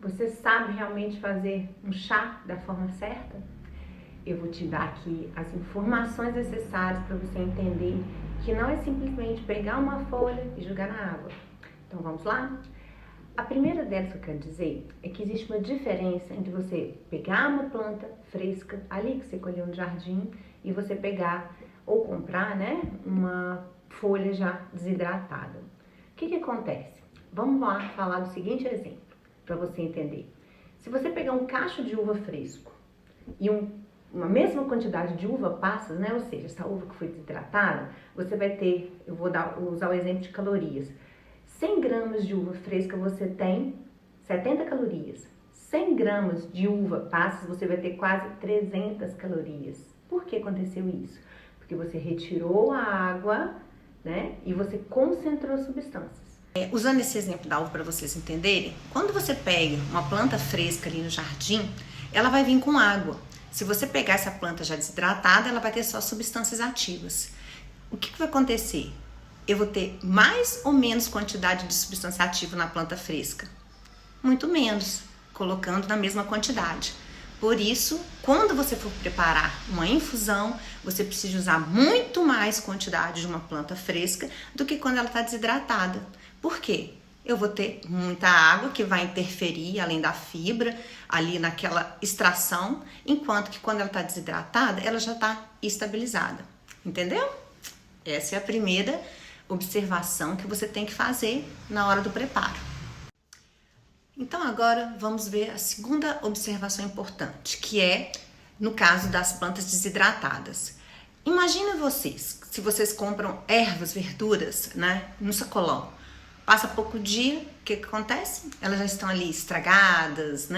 Você sabe realmente fazer um chá da forma certa? Eu vou te dar aqui as informações necessárias para você entender que não é simplesmente pegar uma folha e jogar na água. Então vamos lá? A primeira delas que eu quero dizer é que existe uma diferença entre você pegar uma planta fresca, ali que você colheu no jardim, e você pegar ou comprar, uma folha já desidratada. O que acontece? Vamos lá falar do seguinte exemplo, para você entender. Se você pegar um cacho de uva fresco e uma mesma quantidade de uva passas, ou seja, essa uva que foi desidratada, você vai ter, eu vou usar o exemplo de calorias. 100 gramas de uva fresca você tem 70 calorias. 100 gramas de uva passas você vai ter quase 300 calorias. Por que aconteceu isso? Porque você retirou a água, e você concentrou substâncias. Usando esse exemplo da uva para vocês entenderem, quando você pega uma planta fresca ali no jardim, ela vai vir com água. Se você pegar essa planta já desidratada, ela vai ter só substâncias ativas. O que vai acontecer? Eu vou ter mais ou menos quantidade de substância ativa na planta fresca? Muito menos, colocando na mesma quantidade. Por isso, quando você for preparar uma infusão, você precisa usar muito mais quantidade de uma planta fresca do que quando ela está desidratada. Por quê? Eu vou ter muita água que vai interferir, além da fibra, ali naquela extração, enquanto que quando ela está desidratada, ela já está estabilizada. Entendeu? Essa é a primeira observação que você tem que fazer na hora do preparo. Então agora vamos ver a segunda observação importante, que é no caso das plantas desidratadas. Imagina vocês, se vocês compram ervas, verduras, no sacolão. Passa pouco dia, o que acontece? Elas já estão ali estragadas,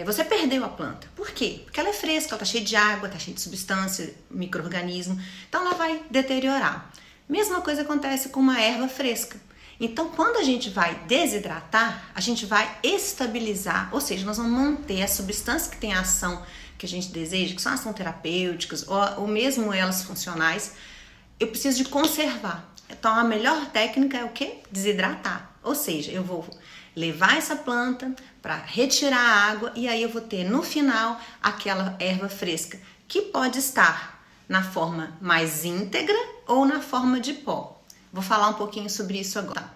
Você perdeu a planta. Por quê? Porque ela é fresca, ela está cheia de água, está cheia de substância, micro-organismo, então ela vai deteriorar. Mesma coisa acontece com uma erva fresca. Então, quando a gente vai desidratar, a gente vai estabilizar, ou seja, nós vamos manter as substâncias que têm a ação que a gente deseja, que são ação terapêuticas ou mesmo elas funcionais. Eu preciso de conservar. Então, a melhor técnica é o quê? Desidratar. Ou seja, eu vou levar essa planta para retirar a água e aí eu vou ter no final aquela erva fresca, que pode estar na forma mais íntegra ou na forma de pó. Vou falar um pouquinho sobre isso agora.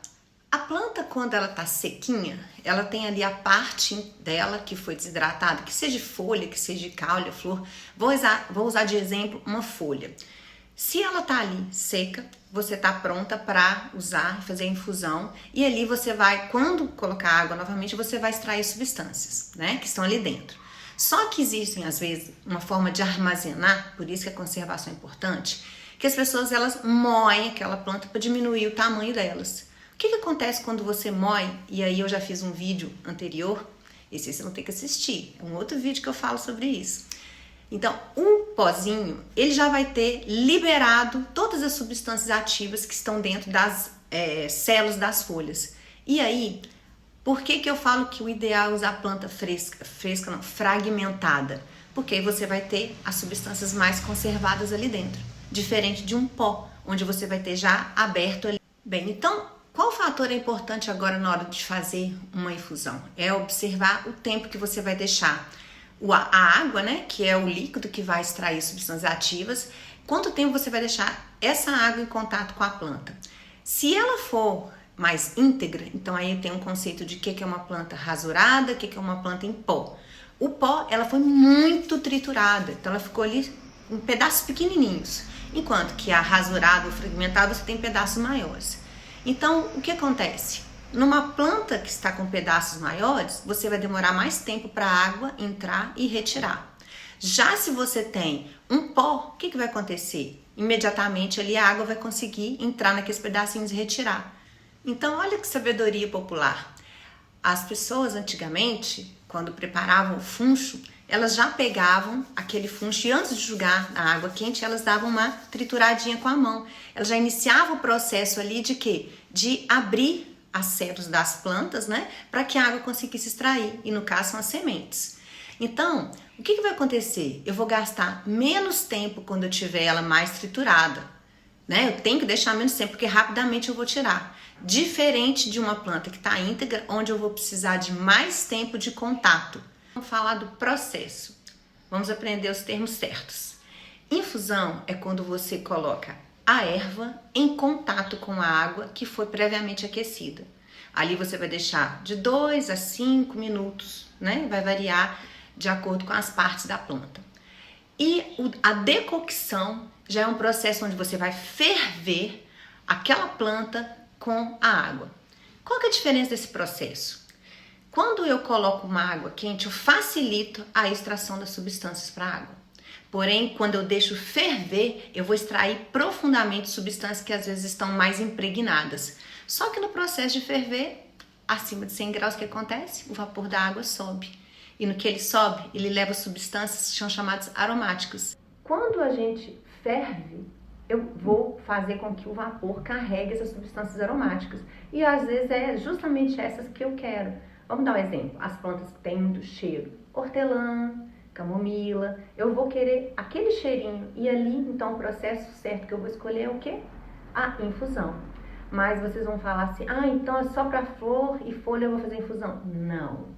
A planta, quando ela está sequinha, ela tem ali a parte dela que foi desidratada, que seja de folha, que seja de caule, flor. Vou usar de exemplo uma folha. Se ela tá ali seca, você tá pronta para usar, fazer a infusão, e ali você vai, quando colocar água novamente, você vai extrair substâncias, que estão ali dentro. Só que existem, às vezes, uma forma de armazenar, por isso que a conservação é importante, que as pessoas, elas moem aquela planta para diminuir o tamanho delas. O que acontece quando você moe? E aí eu já fiz um vídeo anterior, esse você não tem que assistir, é um outro vídeo que eu falo sobre isso. Então, um pozinho, ele já vai ter liberado todas as substâncias ativas que estão dentro das células das folhas. E aí, por que eu falo que o ideal é usar planta fresca não, fragmentada? Porque aí você vai ter as substâncias mais conservadas ali dentro, diferente de um pó, onde você vai ter já aberto ali. Bem, então, qual fator é importante agora na hora de fazer uma infusão? É observar o tempo que você vai deixar a água, que é o líquido que vai extrair substâncias ativas. Quanto tempo você vai deixar essa água em contato com a planta? Se ela for mais íntegra, então aí tem um conceito de que é uma planta rasurada, o que é uma planta em pó. O pó, ela foi muito triturada, então ela ficou ali em pedaços pequenininhos, enquanto que a rasurada ou fragmentada você tem pedaços maiores. Então, o que acontece? Numa planta que está com pedaços maiores, você vai demorar mais tempo para a água entrar e retirar. Já se você tem um pó, o que vai acontecer? Imediatamente ali a água vai conseguir entrar naqueles pedacinhos e retirar. Então, olha que sabedoria popular. As pessoas antigamente, quando preparavam o funcho, elas já pegavam aquele funcho e antes de jogar na água quente, elas davam uma trituradinha com a mão. Elas já iniciavam o processo ali de quê? De abrir as células das plantas, para que a água conseguisse extrair, e no caso são as sementes. Então, o que vai acontecer? Eu vou gastar menos tempo quando eu tiver ela mais triturada, Eu tenho que deixar menos tempo, porque rapidamente eu vou tirar. Diferente de uma planta que está íntegra, onde eu vou precisar de mais tempo de contato. Vamos falar do processo. Vamos aprender os termos certos. Infusão é quando você coloca a erva em contato com a água que foi previamente aquecida. Ali você vai deixar de 2 a 5 minutos, né? Vai variar de acordo com as partes da planta. E a decocção já é um processo onde você vai ferver aquela planta com a água. Qual que é a diferença desse processo? Quando eu coloco uma água quente, eu facilito a extração das substâncias para a água. Porém, quando eu deixo ferver, eu vou extrair profundamente substâncias que às vezes estão mais impregnadas. Só que no processo de ferver, acima de 100 graus, o que acontece? O vapor da água sobe. E no que ele sobe, ele leva substâncias que são chamadas aromáticas. Quando a gente ferve, eu vou fazer com que o vapor carregue essas substâncias aromáticas. E às vezes é justamente essas que eu quero. Vamos dar um exemplo. As plantas que têm muito cheiro. Hortelã, camomila. Eu vou querer aquele cheirinho. E ali, então, o processo certo que eu vou escolher é o quê? A infusão. Mas vocês vão falar assim, então é só para flor e folha eu vou fazer infusão. Não.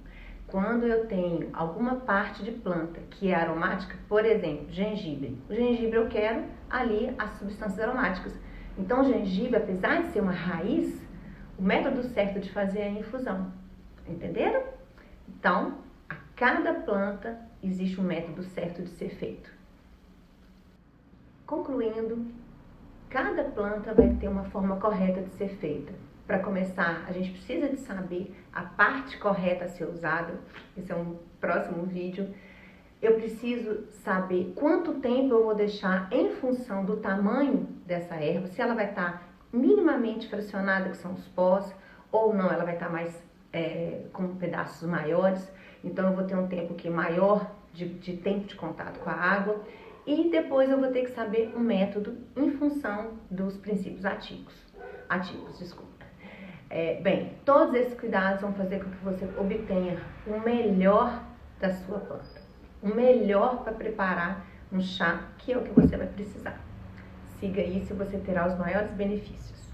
Quando eu tenho alguma parte de planta que é aromática, por exemplo, gengibre. O gengibre eu quero ali as substâncias aromáticas. Então o gengibre, apesar de ser uma raiz, o método certo de fazer é a infusão. Entenderam? Então, a cada planta existe um método certo de ser feito. Concluindo, cada planta vai ter uma forma correta de ser feita. Para começar, a gente precisa de saber a parte correta a ser usada. Esse é um próximo vídeo. Eu preciso saber quanto tempo eu vou deixar em função do tamanho dessa erva, se ela vai estar minimamente fracionada, que são os pós, ou não, ela vai estar mais com pedaços maiores. Então eu vou ter um tempo maior de tempo de contato com a água. E depois eu vou ter que saber um método em função dos princípios ativos. Bem, todos esses cuidados vão fazer com que você obtenha o melhor da sua planta. O melhor para preparar um chá, que é o que você vai precisar. Siga isso e você terá os maiores benefícios.